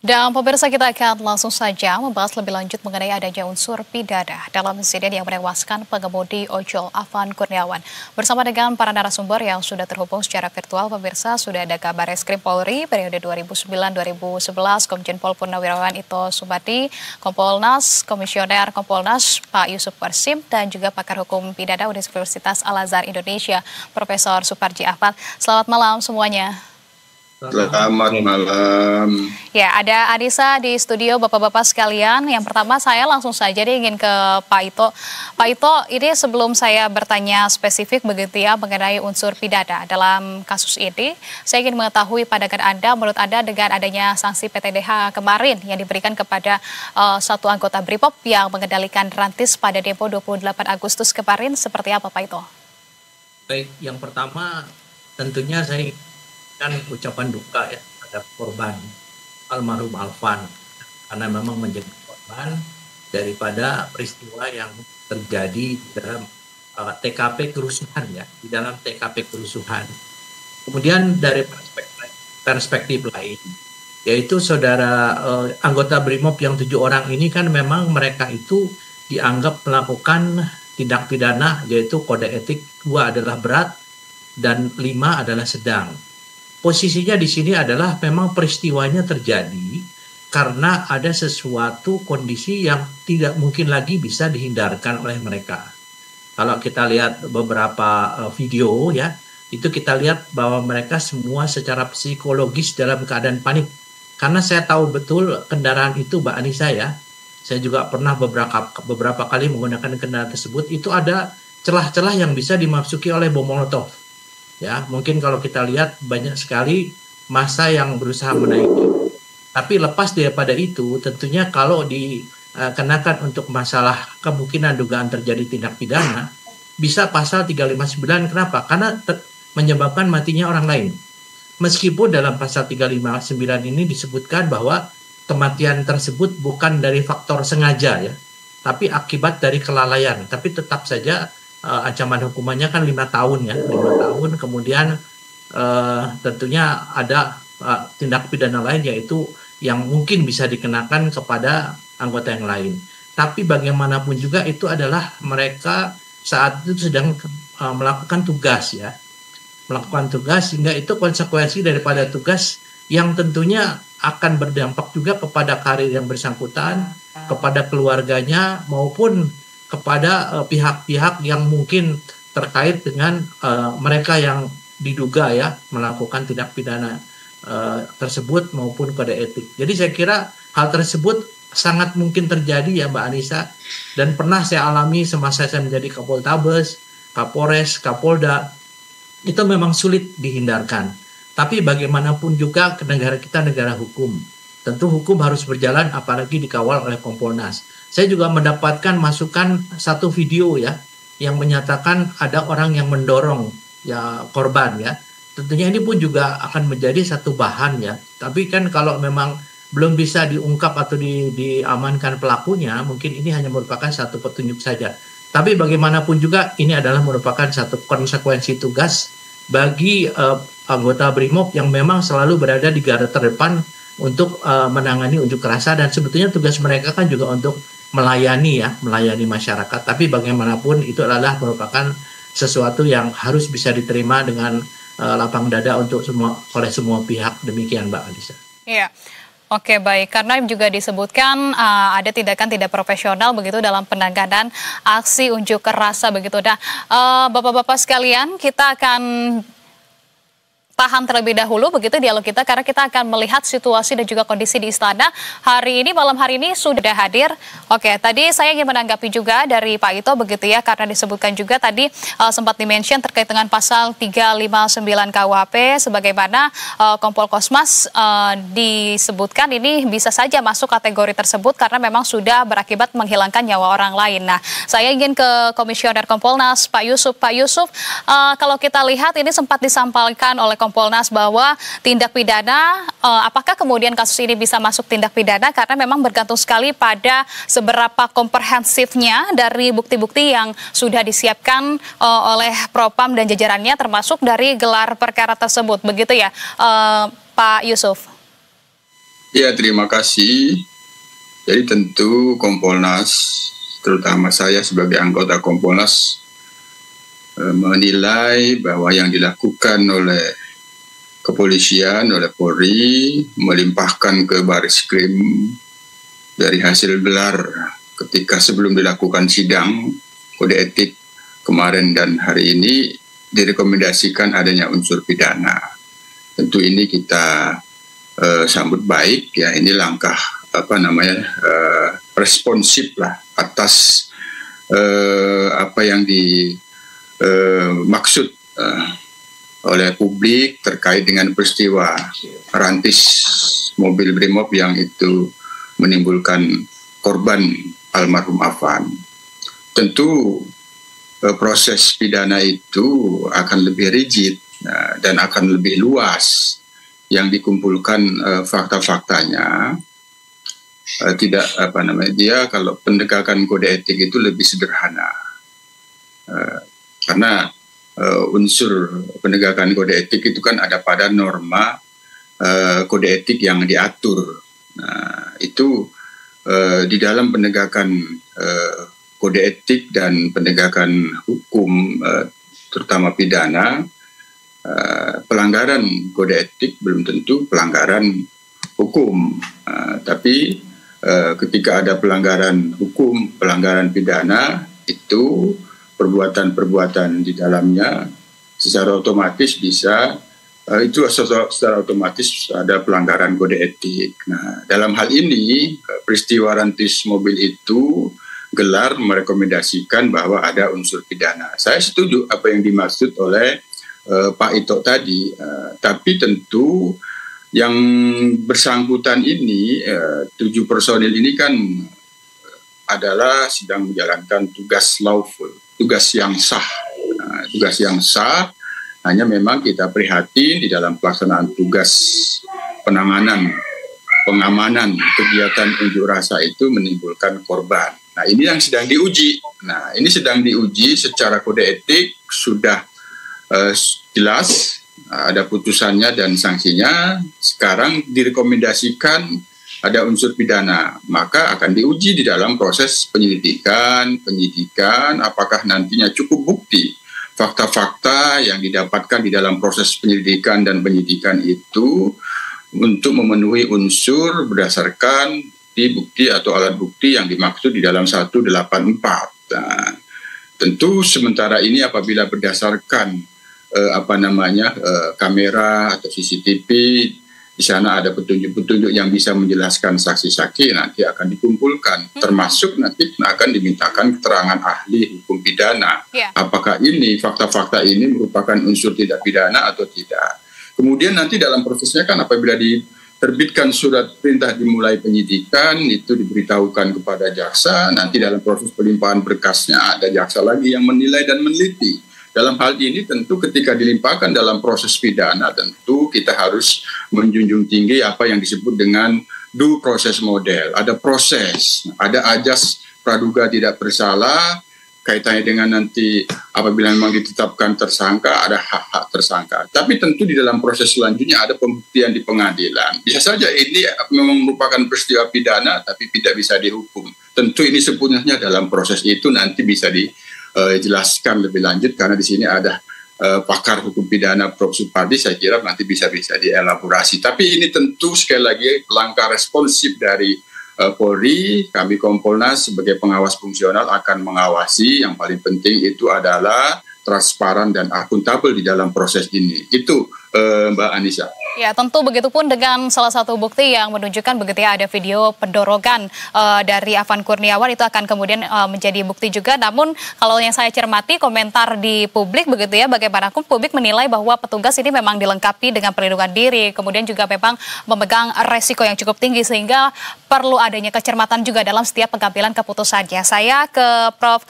Dan pemirsa, kita akan langsung saja membahas lebih lanjut mengenai adanya unsur pidana dalam insiden yang menewaskan pengemudi ojol Afan Kurniawan. Bersama dengan para narasumber yang sudah terhubung secara virtual, pemirsa, sudah ada Kabar Reskrim Polri periode 2009-2011, Komjen Pol Purnawirawan Ito Subandi, Kompolnas, Komisioner Kompolnas Pak Yusuf Warsim, dan juga pakar hukum pidana Universitas Al-Azhar Indonesia, Profesor Suparji Ahmad. Selamat malam semuanya. Selamat malam. Ya, ada Anissa di studio, Bapak-Bapak sekalian. Yang pertama saya langsung saja ingin ke Pak Ito. Pak Ito, ini sebelum saya bertanya spesifik begitu ya mengenai unsur pidana dalam kasus ini, saya ingin mengetahui pandangan Anda, menurut Anda dengan adanya sanksi PTDH kemarin yang diberikan kepada satu anggota Brimob yang mengendalikan Rantis pada demo 28 Agustus kemarin, seperti apa Pak Ito? Baik, yang pertama tentunya saya kan ucapan duka ya terhadap korban almarhum Alvan, karena memang menjadi korban daripada peristiwa yang terjadi di dalam TKP kerusuhan ya, di dalam TKP kerusuhan. Kemudian dari perspektif lain, yaitu saudara anggota Brimob yang 7 orang ini kan memang mereka itu dianggap melakukan tindak pidana, yaitu kode etik 2 adalah berat dan 5 adalah sedang. Posisinya di sini adalah memang peristiwanya terjadi karena ada sesuatu kondisi yang tidak mungkin lagi bisa dihindarkan oleh mereka. Kalau kita lihat beberapa video ya, itu kita lihat bahwa mereka semua secara psikologis dalam keadaan panik. Karena saya tahu betul kendaraan itu, Mbak Anissa ya, saya juga pernah beberapa kali menggunakan kendaraan tersebut, itu ada celah-celah yang bisa dimasuki oleh bom Molotov. Ya, mungkin kalau kita lihat banyak sekali massa yang berusaha menaiki. Tapi lepas daripada itu, tentunya kalau dikenakan untuk masalah kemungkinan dugaan terjadi tindak pidana, bisa pasal 359. Kenapa? Karena menyebabkan matinya orang lain. Meskipun dalam pasal 359 ini disebutkan bahwa kematian tersebut bukan dari faktor sengaja ya, tapi akibat dari kelalaian. Tapi tetap saja ancaman hukumannya kan 5 tahun ya, 5 tahun. Kemudian tentunya ada tindak pidana lain, yaitu yang mungkin bisa dikenakan kepada anggota yang lain. Tapi bagaimanapun juga itu adalah mereka saat itu sedang melakukan tugas ya, melakukan tugas, sehingga itu konsekuensi daripada tugas yang tentunya akan berdampak juga kepada karir yang bersangkutan, kepada keluarganya, maupun kepada pihak-pihak yang mungkin terkait dengan mereka yang diduga ya melakukan tindak pidana tersebut maupun kode etik. Jadi saya kira hal tersebut sangat mungkin terjadi ya Mbak Anissa, dan pernah saya alami semasa saya menjadi Kapoltabes, Kapolres, Kapolda. Itu memang sulit dihindarkan. Tapi bagaimanapun juga negara kita negara hukum. Tentu hukum harus berjalan, apalagi dikawal oleh Kompolnas. Saya juga mendapatkan masukan satu video ya, yang menyatakan ada orang yang mendorong ya korban ya. Tentunya ini pun juga akan menjadi satu bahan ya. Tapi kan kalau memang belum bisa diungkap atau diamankan pelakunya, mungkin ini hanya merupakan satu petunjuk saja. Tapi bagaimanapun juga ini adalah merupakan satu konsekuensi tugas bagi anggota Brimob yang memang selalu berada di garda terdepan untuk menangani unjuk rasa, dan sebetulnya tugas mereka kan juga untuk melayani masyarakat. Tapi bagaimanapun itu adalah merupakan sesuatu yang harus bisa diterima dengan lapang dada untuk oleh semua pihak. Demikian Mbak Anissa. Iya. Oke, baik. Karena juga disebutkan ada tindakan tidak profesional begitu dalam penanganan aksi unjuk rasa begitu. Nah, Bapak-bapak sekalian, kita akan tahan terlebih dahulu begitu dialog kita, karena kita akan melihat situasi dan juga kondisi di istana hari ini, malam hari ini sudah hadir. Oke, tadi saya ingin menanggapi juga dari Pak Ito begitu ya, karena disebutkan juga tadi sempat dimention terkait dengan pasal 359 KUHP, sebagaimana Kompol Kosmas disebutkan ini bisa saja masuk kategori tersebut karena memang sudah berakibat menghilangkan nyawa orang lain. Nah, saya ingin ke Komisioner Kompolnas Pak Yusuf. Pak Yusuf, kalau kita lihat ini sempat disampaikan oleh Kompolnas bahwa tindak pidana, apakah kemudian kasus ini bisa masuk tindak pidana, karena memang bergantung sekali pada seberapa komprehensifnya dari bukti-bukti yang sudah disiapkan oleh Propam dan jajarannya, termasuk dari gelar perkara tersebut, begitu ya Pak Yusuf? Ya, terima kasih. Jadi tentu Kompolnas, terutama saya sebagai anggota Kompolnas, menilai bahwa yang dilakukan oleh kepolisian, oleh Polri, melimpahkan ke Baris-Krim dari hasil gelar ketika sebelum dilakukan sidang kode etik kemarin dan hari ini, direkomendasikan adanya unsur pidana. Tentu ini kita sambut baik, ya. Ini langkah responsif lah atas apa yang dimaksud oleh publik terkait dengan peristiwa rantis mobil Brimob yang itu menimbulkan korban almarhum Afan. Tentu proses pidana itu akan lebih rigid dan akan lebih luas. Yang dikumpulkan fakta-faktanya tidak dia kalau penegakan kode etik itu lebih sederhana karena unsur penegakan kode etik itu kan ada pada norma kode etik yang diatur. Nah, itu di dalam penegakan kode etik dan penegakan hukum terutama pidana, pelanggaran kode etik belum tentu pelanggaran hukum, tapi ketika ada pelanggaran hukum, pelanggaran pidana, itu perbuatan-perbuatan di dalamnya secara otomatis bisa secara otomatis ada pelanggaran kode etik. Nah, dalam hal ini peristiwa rantis mobil itu gelar merekomendasikan bahwa ada unsur pidana. Saya setuju apa yang dimaksud oleh Pak Ito tadi, tapi tentu yang bersangkutan ini 7 personil ini kan adalah sedang menjalankan tugas lawful, tugas yang sah. Tugas yang sah, hanya memang kita prihatin di dalam pelaksanaan tugas penanganan, pengamanan kegiatan unjuk rasa itu menimbulkan korban. Nah, ini yang sedang diuji. Nah, ini sedang diuji secara kode etik sudah jelas ada putusannya dan sanksinya. Sekarang direkomendasikan ada unsur pidana, maka akan diuji di dalam proses penyidikan, apakah nantinya cukup bukti fakta-fakta yang didapatkan di dalam proses penyelidikan dan penyidikan itu untuk memenuhi unsur berdasarkan bukti atau alat bukti yang dimaksud di dalam 184. Nah, tentu sementara ini apabila berdasarkan kamera atau CCTV, di sana ada petunjuk-petunjuk yang bisa menjelaskan saksi-saksi, nanti akan dikumpulkan, termasuk nanti akan dimintakan keterangan ahli hukum pidana. Apakah ini fakta-fakta ini merupakan unsur tidak pidana atau tidak. Kemudian nanti dalam prosesnya kan apabila diterbitkan surat perintah dimulai penyidikan, itu diberitahukan kepada jaksa, nanti dalam proses pelimpahan berkasnya ada jaksa lagi yang menilai dan meneliti. Dalam hal ini tentu ketika dilimpahkan dalam proses pidana, tentu kita harus menjunjung tinggi apa yang disebut dengan due process model. Ada proses, ada ajas praduga tidak bersalah, kaitannya dengan nanti apabila memang ditetapkan tersangka, ada hak-hak tersangka. Tapi tentu di dalam proses selanjutnya ada pembuktian di pengadilan. Bisa saja ini memang merupakan peristiwa pidana, tapi tidak bisa dihukum. Tentu ini sebenarnya dalam proses itu nanti bisa dijelaskan lebih lanjut, karena di sini ada pakar hukum pidana Prof. Supardi, saya kira nanti bisa dielaborasi. Tapi ini tentu sekali lagi langkah responsif dari Polri. Kami Kompolnas sebagai pengawas fungsional akan mengawasi. Yang paling penting itu adalah transparan dan akuntabel di dalam proses ini. Itu Mbak Anissa. Ya, tentu begitupun dengan salah satu bukti yang menunjukkan begitu ya, ada video pendorogan dari Afan Kurniawan, itu akan kemudian menjadi bukti juga. Namun kalau yang saya cermati komentar di publik begitu ya, bagaimanapun publik menilai bahwa petugas ini memang dilengkapi dengan perlindungan diri, kemudian juga memang memegang resiko yang cukup tinggi sehingga perlu adanya kecermatan juga dalam setiap pengambilan keputusannya. Saya ke Prof.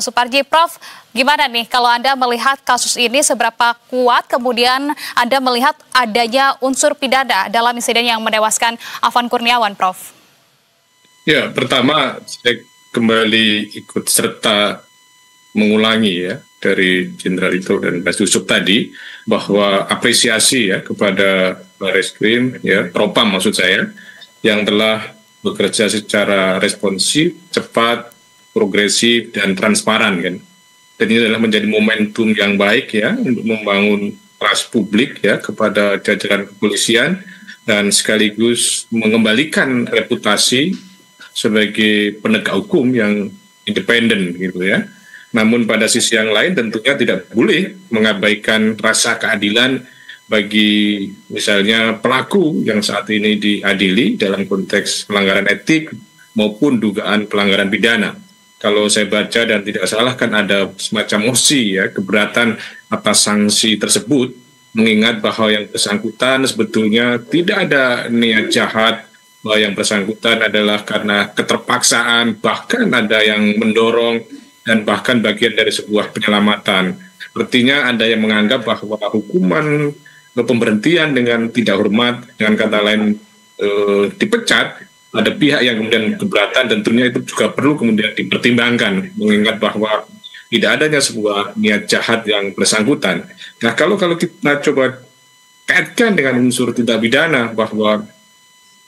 Suparji. Prof, gimana nih kalau Anda melihat kasus ini, seberapa kuat kemudian Anda melihat adanya unsur pidana dalam insiden yang menewaskan Afan Kurniawan, Prof? Ya, pertama saya kembali ikut serta mengulangi ya dari Jenderal Ito dan Mas Yusuf tadi, bahwa apresiasi ya kepada Baris Krim, ya Propam maksud saya, yang telah bekerja secara responsif, cepat, progresif, dan transparan kan. Dan ini adalah menjadi momentum yang baik ya untuk membangun trust publik ya kepada jajaran kepolisian dan sekaligus mengembalikan reputasi sebagai penegak hukum yang independen gitu ya. Namun pada sisi yang lain tentunya tidak boleh mengabaikan rasa keadilan bagi misalnya pelaku yang saat ini diadili dalam konteks pelanggaran etik maupun dugaan pelanggaran pidana. Kalau saya baca dan tidak salah kan ada semacam mosi ya keberatan atas sanksi tersebut, mengingat bahwa yang bersangkutan sebetulnya tidak ada niat jahat, bahwa yang bersangkutan adalah karena keterpaksaan, bahkan ada yang mendorong dan bahkan bagian dari sebuah penyelamatan. Artinya ada yang menganggap bahwa hukuman pemberhentian dengan tidak hormat, dengan kata lain dipecat, ada pihak yang kemudian keberatan, tentunya itu juga perlu kemudian dipertimbangkan, mengingat bahwa tidak adanya sebuah niat jahat yang bersangkutan. Nah, kalau kita coba kaitkan dengan unsur tindak pidana, bahwa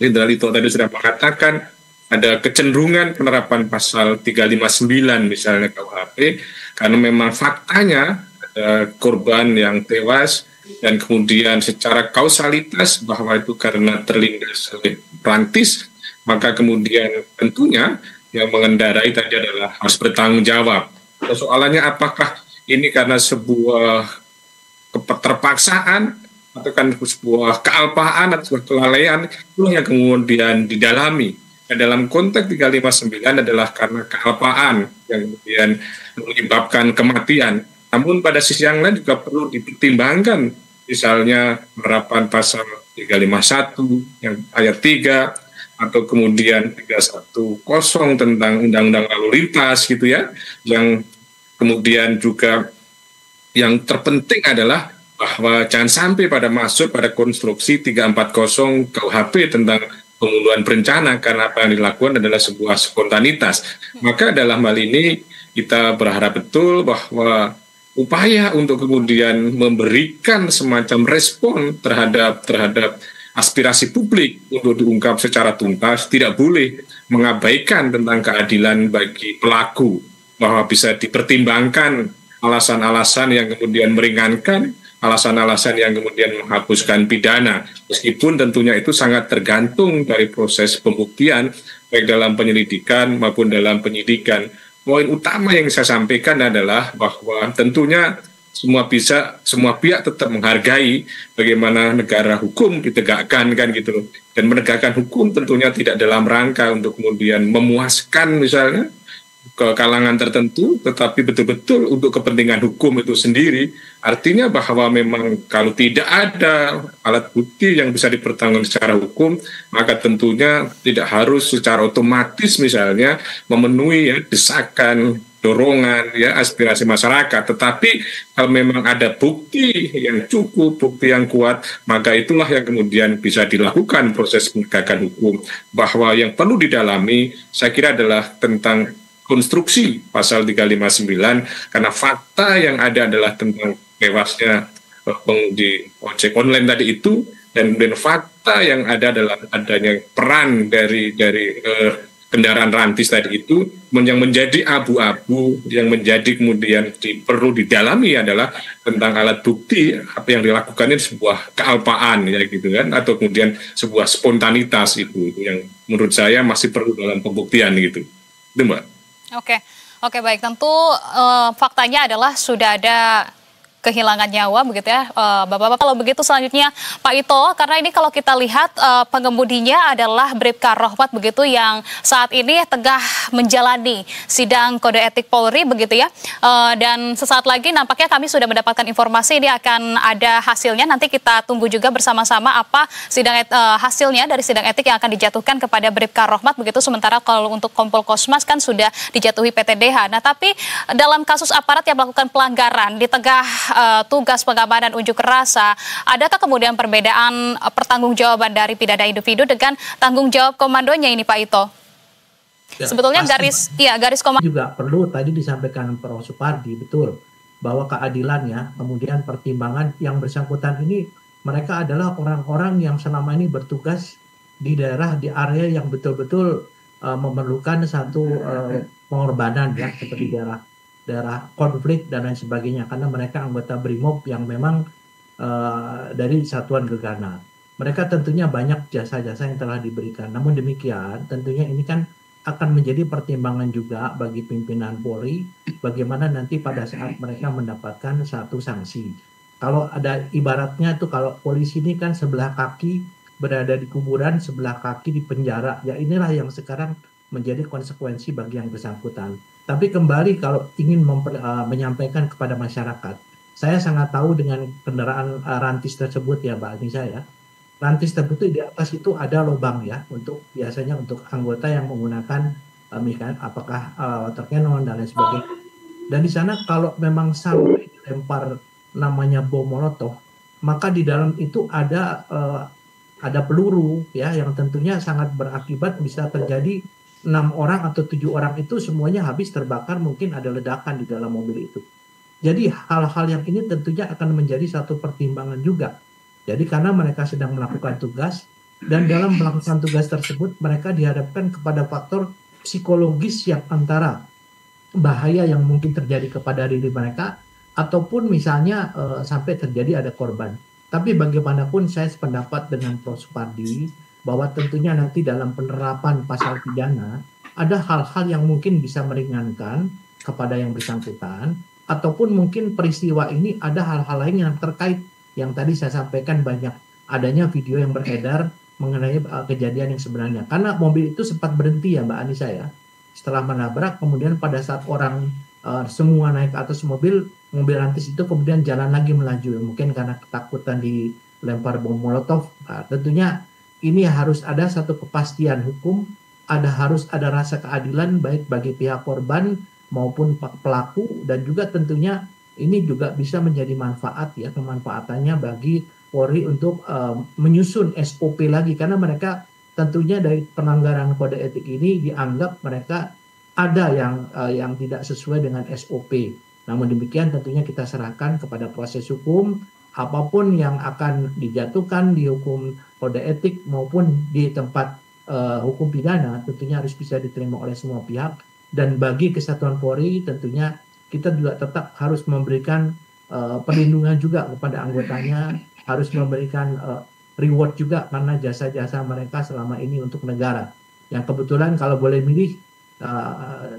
Jenderal Tito tadi sudah mengatakan ada kecenderungan penerapan pasal 359 misalnya KUHP, karena memang faktanya ada korban yang tewas dan kemudian secara kausalitas bahwa itu karena terlindas oleh perantis, maka kemudian tentunya yang mengendarai tadi adalah harus bertanggung jawab. Soalannya apakah ini karena sebuah keterpaksaan atau kan sebuah kealpaan atau sebuah kelalaian, itulah yang kemudian didalami. Nah, dalam konteks 359 adalah karena kealpaan yang kemudian menyebabkan kematian. Namun pada sisi yang lain juga perlu dipertimbangkan, misalnya penerapan pasal 351 yang ayat 3 atau kemudian 310 tentang Undang-Undang Lalu Lintas gitu ya, yang kemudian juga yang terpenting adalah bahwa jangan sampai pada masuk pada konstruksi 340 KUHP tentang pembunuhan berencana, karena apa yang dilakukan adalah sebuah spontanitas. Maka dalam hal ini kita berharap betul bahwa upaya untuk kemudian memberikan semacam respon terhadap aspirasi publik untuk diungkap secara tuntas tidak boleh mengabaikan tentang keadilan bagi pelaku, bahwa bisa dipertimbangkan alasan-alasan yang kemudian meringankan, alasan-alasan yang kemudian menghapuskan pidana, meskipun tentunya itu sangat tergantung dari proses pembuktian, baik dalam penyelidikan maupun dalam penyidikan. Poin utama yang saya sampaikan adalah bahwa tentunya semua pihak tetap menghargai bagaimana negara hukum ditegakkan kan gitu loh. Dan menegakkan hukum tentunya tidak dalam rangka untuk kemudian memuaskan misalnya ke kalangan tertentu, tetapi betul-betul untuk kepentingan hukum itu sendiri. Artinya bahwa memang kalau tidak ada alat bukti yang bisa dipertanggungjawabkan secara hukum, maka tentunya tidak harus secara otomatis misalnya memenuhi ya desakan, dorongan, ya aspirasi masyarakat. Tetapi kalau memang ada bukti yang cukup, bukti yang kuat, maka itulah yang kemudian bisa dilakukan proses penegakan hukum. Bahwa yang perlu didalami, saya kira adalah tentang konstruksi pasal 359, karena fakta yang ada adalah tentang tewasnya pengemudi ojek online tadi itu, dan kemudian fakta yang ada adalah adanya peran dari kendaraan rantis tadi itu, yang menjadi abu-abu, yang menjadi kemudian perlu didalami adalah tentang alat bukti apa yang dilakukan ini sebuah kealpaan ya gitu kan, atau kemudian sebuah spontanitas itu yang menurut saya masih perlu dalam pembuktian gitu, itu Mbak. Oke, baik. Tentu faktanya adalah sudah ada kehilangan nyawa begitu ya, Bapak-bapak. Kalau begitu selanjutnya Pak Ito, karena ini kalau kita lihat pengemudinya adalah Bribka Rohmat begitu yang saat ini tengah menjalani sidang kode etik Polri begitu ya, dan sesaat lagi nampaknya kami sudah mendapatkan informasi ini akan ada hasilnya. Nanti kita tunggu juga bersama-sama apa hasilnya dari sidang etik yang akan dijatuhkan kepada Bribka Rohmat begitu. Sementara kalau untuk Kompol Kosmas kan sudah dijatuhi PTDH. Nah, tapi dalam kasus aparat yang melakukan pelanggaran di tengah tugas pengamanan unjuk rasa, adakah kemudian perbedaan pertanggungjawaban dari pidana individu dengan tanggung jawab komandonya ini Pak Ito? Ya, sebetulnya garis komando juga perlu tadi disampaikan Prof. Supardi, betul, bahwa keadilannya, kemudian pertimbangan yang bersangkutan ini, mereka adalah orang-orang yang selama ini bertugas di area yang betul-betul memerlukan satu pengorbanan ya, seperti daerah konflik dan lain sebagainya, karena mereka anggota BRIMOB yang memang dari Satuan Gegana. Mereka tentunya banyak jasa-jasa yang telah diberikan. Namun demikian, tentunya ini kan akan menjadi pertimbangan juga bagi pimpinan Polri, bagaimana nanti pada saat mereka mendapatkan satu sanksi. Kalau ada ibaratnya tuh, kalau polisi ini kan sebelah kaki berada di kuburan, sebelah kaki di penjara. Ya inilah yang sekarang menjadi konsekuensi bagi yang bersangkutan. Tapi kembali kalau ingin menyampaikan kepada masyarakat, saya sangat tahu dengan kendaraan rantis tersebut ya Mbak Anissa ya. Rantis tersebut di atas itu ada lubang ya, untuk biasanya untuk anggota yang menggunakan apakah water cannon dan lain sebagainya. Dan di sana kalau memang sampai dilempar namanya bom molotov, maka di dalam itu ada peluru ya, yang tentunya sangat berakibat, bisa terjadi 6 orang atau 7 orang itu semuanya habis terbakar, mungkin ada ledakan di dalam mobil itu. Jadi hal-hal yang ini tentunya akan menjadi satu pertimbangan juga. Jadi karena mereka sedang melakukan tugas, dan dalam melakukan tugas tersebut mereka dihadapkan kepada faktor psikologis yang antara bahaya yang mungkin terjadi kepada diri mereka, ataupun misalnya sampai terjadi ada korban. Tapi bagaimanapun saya sependapat dengan Prof. Supardi, bahwa tentunya nanti dalam penerapan pasal pidana ada hal-hal yang mungkin bisa meringankan kepada yang bersangkutan, ataupun mungkin peristiwa ini ada hal-hal lain yang terkait, yang tadi saya sampaikan banyak adanya video yang beredar mengenai kejadian yang sebenarnya. Karena mobil itu sempat berhenti ya Mbak Anissa ya, setelah menabrak, kemudian pada saat orang semua naik ke atas mobil rantis itu kemudian jalan lagi melaju, mungkin karena ketakutan dilempar bom molotov. Tentunya ini harus ada satu kepastian hukum, harus ada rasa keadilan baik bagi pihak korban maupun pelaku, dan juga tentunya ini juga bisa menjadi manfaat ya, kemanfaatannya bagi Polri untuk menyusun SOP lagi, karena mereka tentunya dari pelanggaran kode etik ini dianggap mereka ada yang tidak sesuai dengan SOP. Namun demikian tentunya kita serahkan kepada proses hukum, apapun yang akan dijatuhkan di hukum kode etik maupun di tempat hukum pidana, tentunya harus bisa diterima oleh semua pihak. Dan bagi Kesatuan Polri tentunya kita juga tetap harus memberikan perlindungan juga kepada anggotanya, harus memberikan reward juga karena jasa-jasa mereka selama ini untuk negara. Yang kebetulan kalau boleh milih,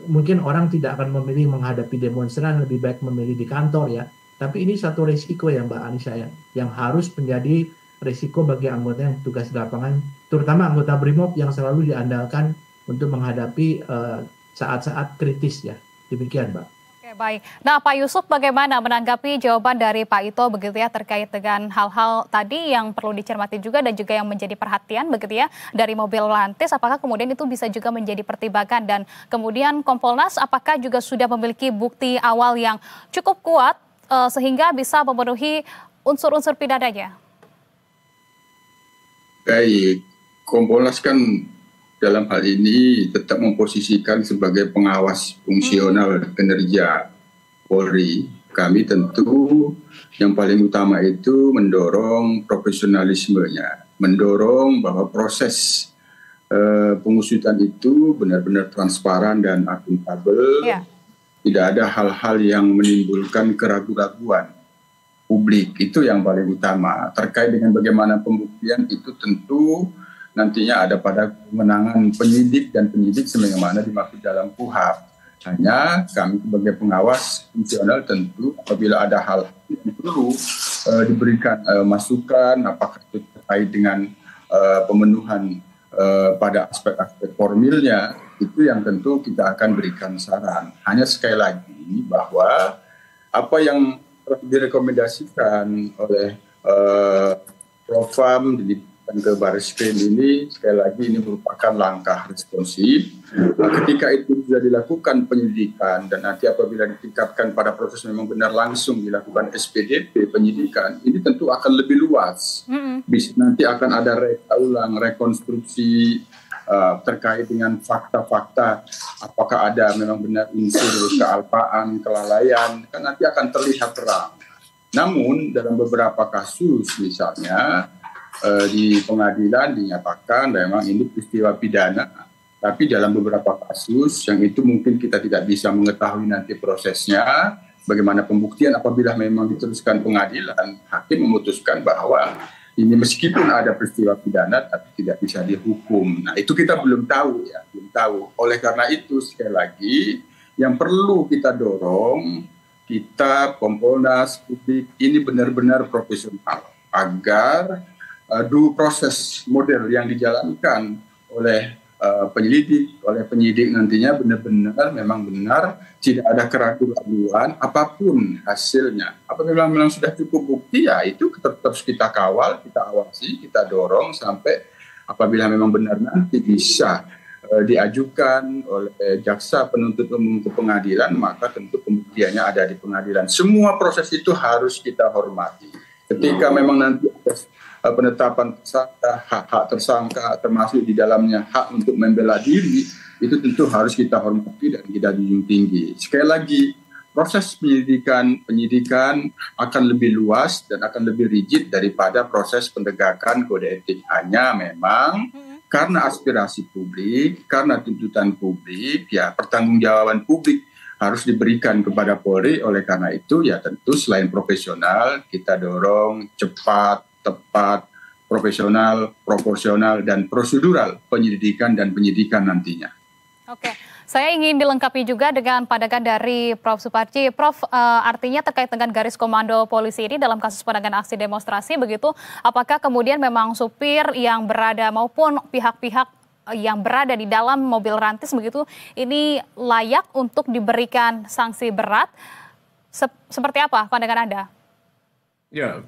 mungkin orang tidak akan memilih menghadapi demonstran, lebih baik memilih di kantor ya. Tapi ini satu risiko ya Mbak Anissa ya, yang harus menjadi risiko bagi anggota yang tugas di lapangan, terutama anggota BRIMOB yang selalu diandalkan untuk menghadapi saat-saat kritis ya. Demikian Mbak. Oke, baik. Nah, Pak Yusuf bagaimana menanggapi jawaban dari Pak Ito begitu ya, terkait dengan hal-hal tadi yang perlu dicermati juga dan juga yang menjadi perhatian begitu ya dari mobil rantis, apakah kemudian itu bisa juga menjadi pertimbangan, dan kemudian Kompolnas apakah juga sudah memiliki bukti awal yang cukup kuat sehingga bisa memenuhi unsur-unsur pidananya? Baik, Kompolnas kan dalam hal ini tetap memposisikan sebagai pengawas fungsional kinerja Polri. Kami tentu yang paling utama itu mendorong profesionalismenya, mendorong bahwa proses pengusutan itu benar-benar transparan dan akuntabel. Yeah. Tidak ada hal-hal yang menimbulkan keraguan-raguan publik. Itu yang paling utama. Terkait dengan bagaimana pembuktian itu tentu nantinya ada pada kewenangan penyidik, dan penyidik sebagaimana dimaksud dalam KUHP. Hanya kami sebagai pengawas fungsional tentu apabila ada hal yang perlu diberikan masukan, apakah itu terkait dengan pemenuhan pada aspek-aspek formilnya, itu yang tentu kita akan berikan saran. Hanya sekali lagi bahwa apa yang telah direkomendasikan oleh Profam ke Barreskrim ini, sekali lagi ini merupakan langkah responsif. Ketika itu sudah dilakukan penyelidikan, dan nanti apabila ditingkatkan pada proses memang benar langsung dilakukan SPDP penyidikan, ini tentu akan lebih luas. Bisa nanti akan ada rekonstruksi terkait dengan fakta-fakta, apakah ada memang benar unsur kealpaan, kelalaian, kan nanti akan terlihat terang. Namun dalam beberapa kasus misalnya di pengadilan dinyatakan memang ini peristiwa pidana, tapi dalam beberapa kasus yang itu mungkin kita tidak bisa mengetahui nanti prosesnya, bagaimana pembuktian apabila memang diteruskan pengadilan, hakim memutuskan bahwa ini meskipun ada peristiwa pidana tapi tidak bisa dihukum. Nah itu kita belum tahu ya, belum tahu. Oleh karena itu sekali lagi yang perlu kita dorong, kita Kompolnas, publik ini benar-benar profesional agar proses model yang dijalankan oleh penyidik nantinya benar-benar memang benar, tidak ada keraguan-keraguan apapun hasilnya. Apabila memang sudah cukup bukti ya itu tetap kita kawal, kita awasi, kita dorong sampai apabila memang benar nanti bisa diajukan oleh jaksa penuntut umum ke pengadilan, maka tentu pembuktiannya ada di pengadilan. Semua proses itu harus kita hormati. Ketika memang nanti penetapan tersangka, hak-hak tersangka termasuk di dalamnya hak untuk membela diri, itu tentu harus kita hormati dan kita junjung tinggi. Sekali lagi, proses penyidikan akan lebih luas dan akan lebih rigid daripada proses penegakan kode etik. Hanya memang karena aspirasi publik, karena tuntutan publik, ya pertanggungjawaban publik harus diberikan kepada Polri. Oleh karena itu ya tentu selain profesional, kita dorong cepat, tepat, profesional, proporsional, dan prosedural penyelidikan dan penyidikan nantinya. Oke, saya ingin dilengkapi juga dengan pandangan dari Prof. Suparji. Prof, artinya terkait dengan garis komando polisi ini dalam kasus penanganan aksi demonstrasi begitu, apakah kemudian memang supir yang berada maupun pihak-pihak yang berada di dalam mobil rantis begitu, ini layak untuk diberikan sanksi berat? Seperti apa pandangan Anda? Ya,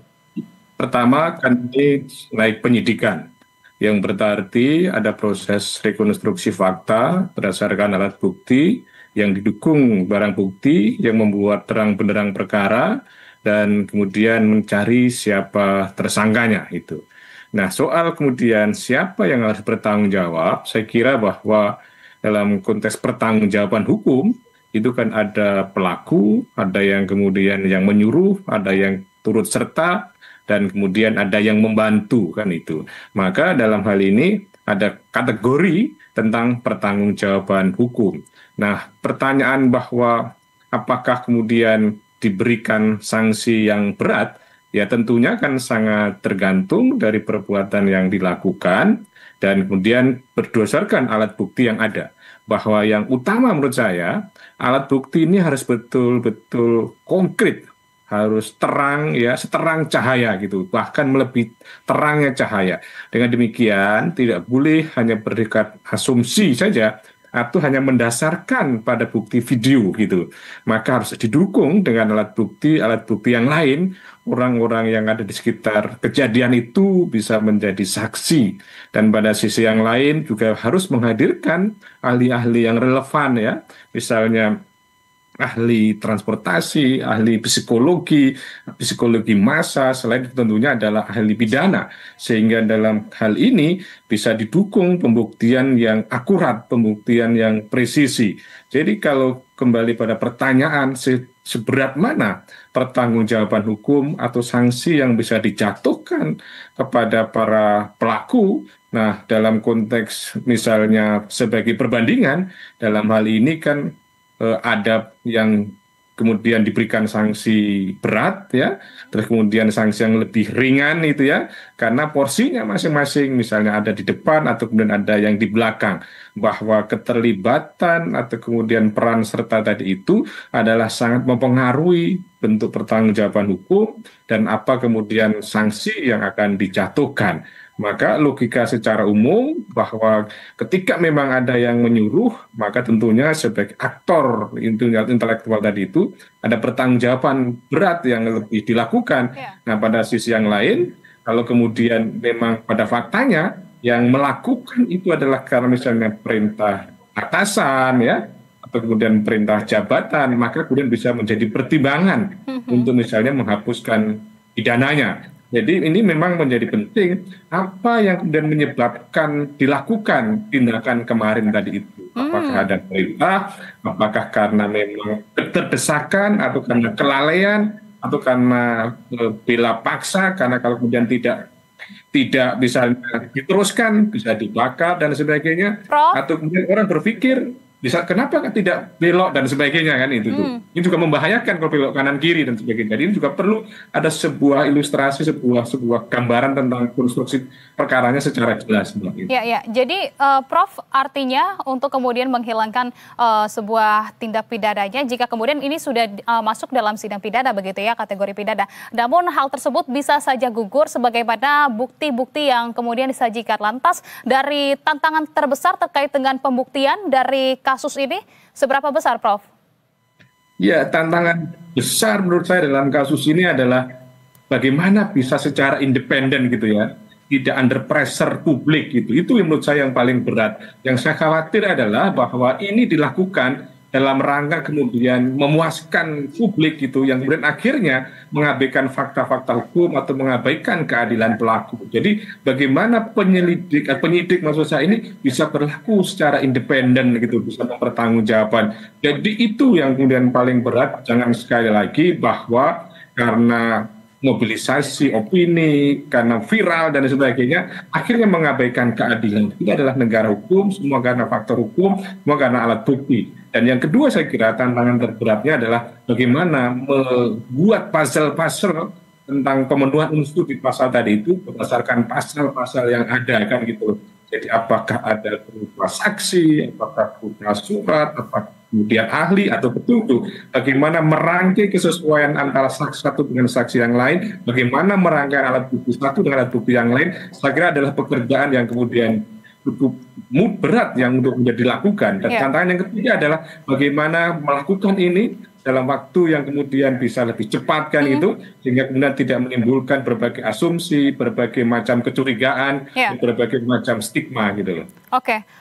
pertama kan ini naik penyidikan, yang berarti ada proses rekonstruksi fakta berdasarkan alat bukti yang didukung barang bukti yang membuat terang benderang perkara dan kemudian mencari siapa tersangkanya itu. Nah, soal kemudian siapa yang harus bertanggung jawab, saya kira bahwa dalam konteks pertanggungjawaban hukum itu kan ada pelaku, ada yang kemudian yang menyuruh, ada yang turut serta, dan kemudian ada yang membantu kan itu. Maka dalam hal ini ada kategori tentang pertanggungjawaban hukum. Nah, pertanyaan bahwa apakah kemudian diberikan sanksi yang berat, ya tentunya kan sangat tergantung dari perbuatan yang dilakukan dan kemudian berdasarkan alat bukti yang ada. Bahwa yang utama menurut saya, alat bukti ini harus betul-betul konkret, harus terang ya, seterang cahaya gitu, bahkan melebihi terangnya cahaya. Dengan demikian tidak boleh hanya berdasarkan asumsi saja atau hanya mendasarkan pada bukti video gitu. Maka harus didukung dengan alat bukti yang lain, orang-orang yang ada di sekitar kejadian itu bisa menjadi saksi. Dan pada sisi yang lain juga harus menghadirkan ahli-ahli yang relevan ya, misalnya ahli transportasi, ahli psikologi massa, selain itu tentunya adalah ahli pidana. Sehingga dalam hal ini bisa didukung pembuktian yang akurat, pembuktian yang presisi. Jadi kalau kembali pada pertanyaan seberat mana pertanggungjawaban hukum atau sanksi yang bisa dijatuhkan kepada para pelaku, nah dalam konteks misalnya sebagai perbandingan, dalam hal ini kan ada yang kemudian diberikan sanksi berat ya, terus kemudian sanksi yang lebih ringan itu ya, karena porsinya masing-masing, misalnya ada di depan atau kemudian ada yang di belakang, bahwa keterlibatan atau kemudian peran serta tadi itu adalah sangat mempengaruhi bentuk pertanggungjawaban hukum dan apa kemudian sanksi yang akan dijatuhkan. Maka logika secara umum bahwa ketika memang ada yang menyuruh, maka tentunya sebagai aktor intelektual tadi itu ada pertanggungjawaban berat yang lebih dilakukan. Nah, pada sisi yang lain, kalau kemudian memang pada faktanya yang melakukan itu adalah karena misalnya perintah atasan ya, atau kemudian perintah jabatan, maka kemudian bisa menjadi pertimbangan untuk misalnya menghapuskan pidananya. Jadi ini memang menjadi penting apa yang kemudian menyebabkan dilakukan tindakan kemarin tadi itu. Apakah ada perintah, apakah karena memang keterdesakan atau karena kelalaian atau karena bela paksa, karena kalau kemudian tidak tidak bisa diteruskan, bisa dibakar dan sebagainya, Prof. atau kemudian orang berpikir bisa kenapa tidak belok dan sebagainya kan itu tuh. Ini juga membahayakan kalau belok kanan kiri dan sebagainya. Jadi ini juga perlu ada sebuah ilustrasi, sebuah gambaran tentang konstruksi perkaranya secara jelas. Ya, ya. Jadi Prof, artinya untuk kemudian menghilangkan sebuah tindak pidananya jika kemudian ini sudah masuk dalam sidang pidana begitu ya, kategori pidana. Namun hal tersebut bisa saja gugur sebagaimana bukti-bukti yang kemudian disajikan. Lantas dari tantangan terbesar terkait dengan pembuktian dari kasus ini seberapa besar, Prof? Ya, tantangan besar menurut saya dalam kasus ini adalah bagaimana bisa secara independen gitu ya, tidak under pressure publik gitu. Itu yang menurut saya yang paling berat. Yang saya khawatir adalah bahwa ini dilakukan dalam rangka kemudian memuaskan publik gitu, yang kemudian akhirnya mengabaikan fakta-fakta hukum atau mengabaikan keadilan pelaku. Jadi bagaimana penyidik maksud saya ini bisa berlaku secara independen gitu, bisa mempertanggungjawabkan. Jadi itu yang kemudian paling berat. Jangan sekali lagi bahwa karena mobilisasi opini, karena viral dan sebagainya, akhirnya mengabaikan keadilan. Ini adalah negara hukum, semua karena faktor hukum, semua karena alat bukti. Dan yang kedua saya kira tantangan terberatnya adalah bagaimana membuat puzzle-puzzle tentang pemenuhan unsur di pasal tadi itu berdasarkan pasal-pasal yang ada kan gitu. Jadi apakah ada berupa saksi, apakah berupa surat, apakah kemudian ahli atau petunjuk, bagaimana merangkai kesesuaian antara saksi satu dengan saksi yang lain, bagaimana merangkai alat bukti satu dengan alat bukti yang lain, saya kira adalah pekerjaan yang kemudian cukup berat yang untuk menjadi dilakukan. Dan tantangan yang ketiga adalah bagaimana melakukan ini dalam waktu yang kemudian bisa lebih cepat kan itu, sehingga kemudian tidak menimbulkan berbagai asumsi, berbagai macam kecurigaan, berbagai macam stigma gitu loh.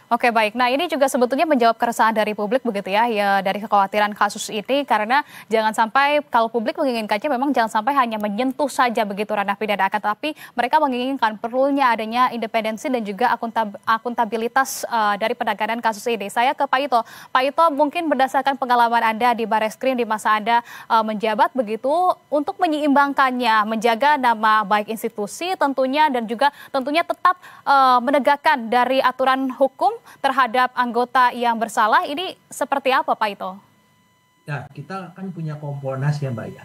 Oke, baik. Nah, ini juga sebetulnya menjawab keresahan dari publik begitu ya, dari kekhawatiran kasus ini, karena jangan sampai kalau publik menginginkannya memang jangan sampai hanya menyentuh saja begitu ranah pidana, akan tapi mereka menginginkan perlunya adanya independensi dan juga akuntabilitas dari penanganan kasus ini. Saya ke Pak Ito. Pak Ito, mungkin berdasarkan pengalaman Anda di Barreskrim di masa Anda menjabat begitu, untuk menyeimbangkannya, menjaga nama baik institusi tentunya dan juga tentunya tetap menegakkan dari aturan hukum terhadap anggota yang bersalah, ini seperti apa Pak Ito? Ya, kita kan punya Kompolnas ya Mbak ya.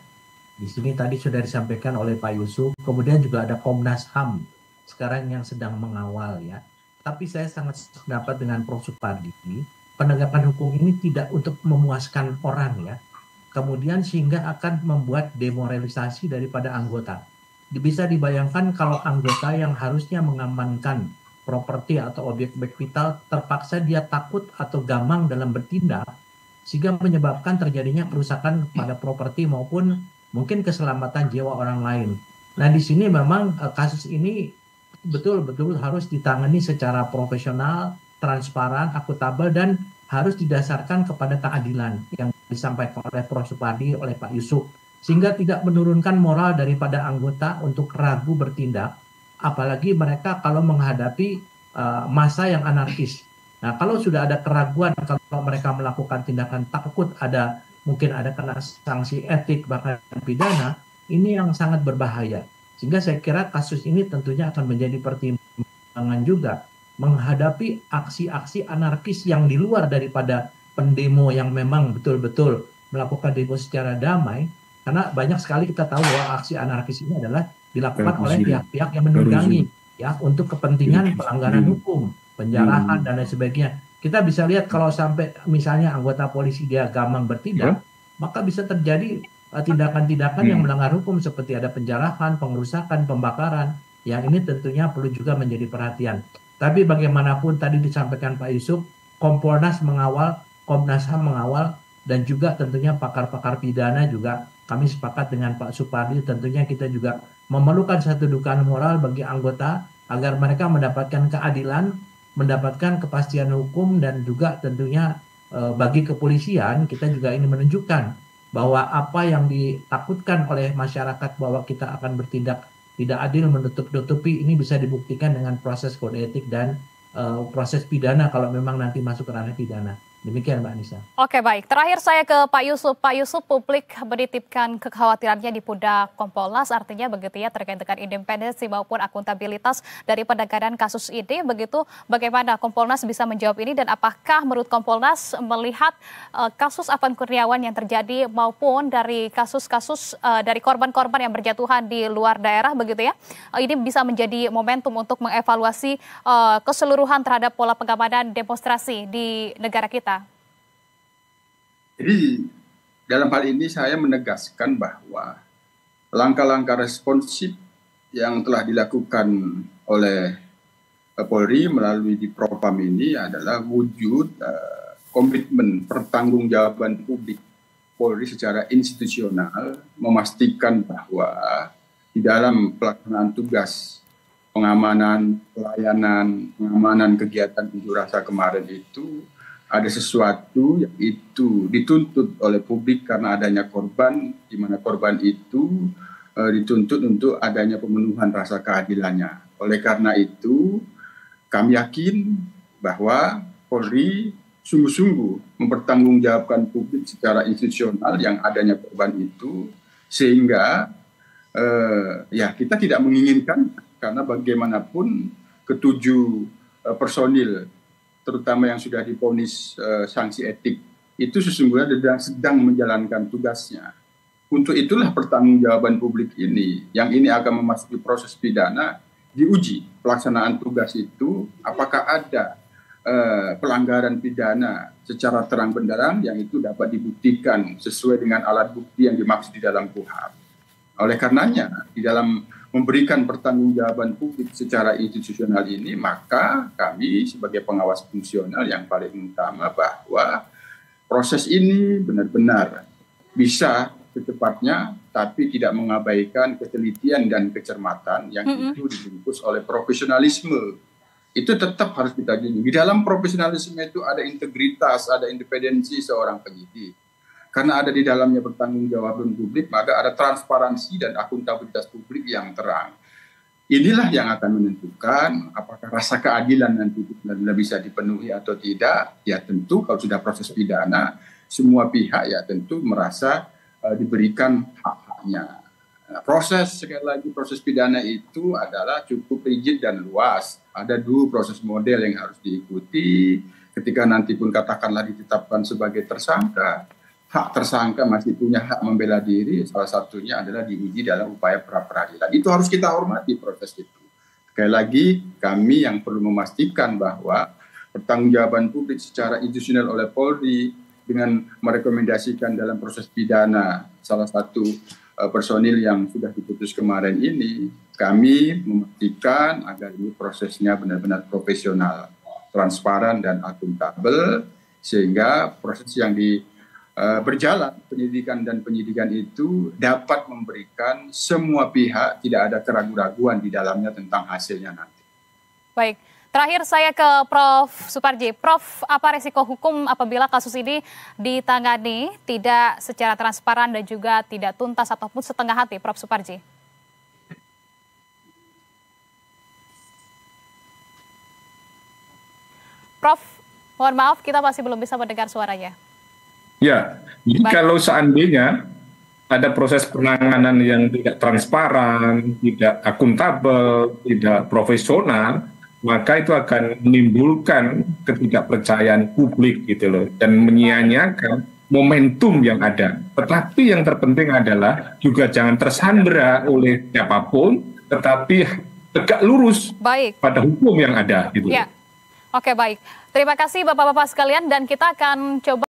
Di sini tadi sudah disampaikan oleh Pak Yusuf, kemudian juga ada Komnas HAM sekarang yang sedang mengawal ya. Tapi saya sangat sependapat dengan Prof. Supardi, penegakan hukum ini tidak untuk memuaskan orang ya. Kemudian sehingga akan membuat demoralisasi daripada anggota. Bisa dibayangkan kalau anggota yang harusnya mengamankan properti atau objek-objek vital terpaksa dia takut atau gamang dalam bertindak, sehingga menyebabkan terjadinya kerusakan pada properti maupun mungkin keselamatan jiwa orang lain. Nah, di sini memang kasus ini betul-betul harus ditangani secara profesional, transparan, akuntabel, dan harus didasarkan kepada keadilan yang disampaikan oleh Prof. Supardi, oleh Pak Yusuf, sehingga tidak menurunkan moral daripada anggota untuk ragu bertindak, apalagi mereka kalau menghadapi masa yang anarkis. Nah, kalau sudah ada keraguan, kalau mereka melakukan tindakan takut, mungkin ada kena sanksi etik bahkan pidana, ini yang sangat berbahaya. Sehingga saya kira kasus ini tentunya akan menjadi pertimbangan juga menghadapi aksi-aksi anarkis yang di luar daripada pendemo yang memang betul-betul melakukan demo secara damai, karena banyak sekali kita tahu bahwa aksi anarkis ini adalah dilakukan oleh pihak-pihak yang menunggangi ya untuk kepentingan pelanggaran hukum, penjarahan dan lain sebagainya. Kita bisa lihat kalau sampai misalnya anggota polisi dia gamang bertindak, maka bisa terjadi tindakan-tindakan yang melanggar hukum seperti ada penjarahan, pengerusakan, pembakaran. Yang ini tentunya perlu juga menjadi perhatian. Tapi bagaimanapun tadi disampaikan Pak Yusuf, Kompolnas mengawal, Komnas HAM mengawal, dan juga tentunya pakar-pakar pidana juga kami sepakat dengan Pak Supardi, tentunya kita juga memerlukan satu dukungan moral bagi anggota agar mereka mendapatkan keadilan, mendapatkan kepastian hukum, dan juga tentunya bagi kepolisian kita juga ini menunjukkan bahwa apa yang ditakutkan oleh masyarakat bahwa kita akan bertindak tidak adil, menutup-nutupi, ini bisa dibuktikan dengan proses kode etik dan proses pidana kalau memang nanti masuk ke ranah pidana. Demikian Mbak Anissa. Oke, baik. Terakhir saya ke Pak Yusuf. Pak Yusuf, publik menitipkan kekhawatirannya di pundak Kompolnas, artinya begitu ya, terkait dengan independensi maupun akuntabilitas dari penanganan kasus ini. Begitu, bagaimana Kompolnas bisa menjawab ini, dan apakah menurut Kompolnas melihat kasus Afan Kurniawan yang terjadi maupun dari kasus-kasus dari korban-korban yang berjatuhan di luar daerah begitu ya, ini bisa menjadi momentum untuk mengevaluasi keseluruhan terhadap pola pengamanan demonstrasi di negara kita? Jadi dalam hal ini saya menegaskan bahwa langkah-langkah responsif yang telah dilakukan oleh Polri melalui di Propam ini adalah wujud komitmen pertanggungjawaban publik Polri secara institusional, memastikan bahwa di dalam pelaksanaan tugas pengamanan, pelayanan, pengamanan kegiatan unjuk rasa kemarin itu ada sesuatu yang itu dituntut oleh publik karena adanya korban, di mana korban itu dituntut untuk adanya pemenuhan rasa keadilannya. Oleh karena itu, kami yakin bahwa Polri sungguh-sungguh mempertanggungjawabkan publik secara institusional yang adanya korban itu, sehingga ya kita tidak menginginkan, karena bagaimanapun ketujuh personil terutama yang sudah divonis sanksi etik itu sesungguhnya sedang menjalankan tugasnya. Untuk itulah pertanggungjawaban publik ini, yang ini akan memasuki proses pidana, diuji pelaksanaan tugas itu apakah ada pelanggaran pidana secara terang benderang yang itu dapat dibuktikan sesuai dengan alat bukti yang dimaksud di dalam KUHP. Oleh karenanya, di dalam memberikan pertanggungjawaban publik secara institusional ini, maka kami sebagai pengawas fungsional yang paling utama bahwa proses ini benar-benar bisa secepatnya, tapi tidak mengabaikan ketelitian dan kecermatan yang itu dibungkus oleh profesionalisme. Itu tetap harus kita junjung. Di dalam profesionalisme itu ada integritas, ada independensi seorang penyidik. Karena ada di dalamnya pertanggungjawaban publik, maka ada transparansi dan akuntabilitas publik yang terang. Inilah yang akan menentukan apakah rasa keadilan nanti bisa dipenuhi atau tidak. Ya tentu kalau sudah proses pidana, semua pihak ya tentu merasa diberikan hak-haknya. Nah, sekali lagi proses pidana itu adalah cukup rigid dan luas. Ada dua proses model yang harus diikuti. Ketika nanti pun katakanlah ditetapkan sebagai tersangka, hak tersangka masih punya hak membela diri, salah satunya adalah diuji dalam upaya pra-peradilan. Itu harus kita hormati proses itu. Sekali lagi, kami yang perlu memastikan bahwa pertanggungjawaban publik secara institusional oleh Polri dengan merekomendasikan dalam proses pidana salah satu personil yang sudah diputus kemarin ini, kami memastikan agar ini prosesnya benar-benar profesional, transparan, dan akuntabel, sehingga proses yang berjalan penyidikan itu dapat memberikan semua pihak tidak ada keraguan-raguan di dalamnya tentang hasilnya nanti. Baik, terakhir saya ke Prof. Suparji. Prof, apa resiko hukum apabila kasus ini ditangani tidak secara transparan dan juga tidak tuntas ataupun setengah hati, Prof. Suparji? Prof, mohon maaf kita masih belum bisa mendengar suaranya. Ya, jadi kalau seandainya ada proses penanganan yang tidak transparan, tidak akuntabel, tidak profesional, maka itu akan menimbulkan ketidakpercayaan publik gitu loh, dan menyia-nyiakan momentum yang ada. Tetapi yang terpenting adalah juga jangan tersandera oleh siapapun, tetapi tegak lurus pada hukum yang ada gitu. Ya. Oke, baik. Terima kasih Bapak-bapak sekalian, dan kita akan coba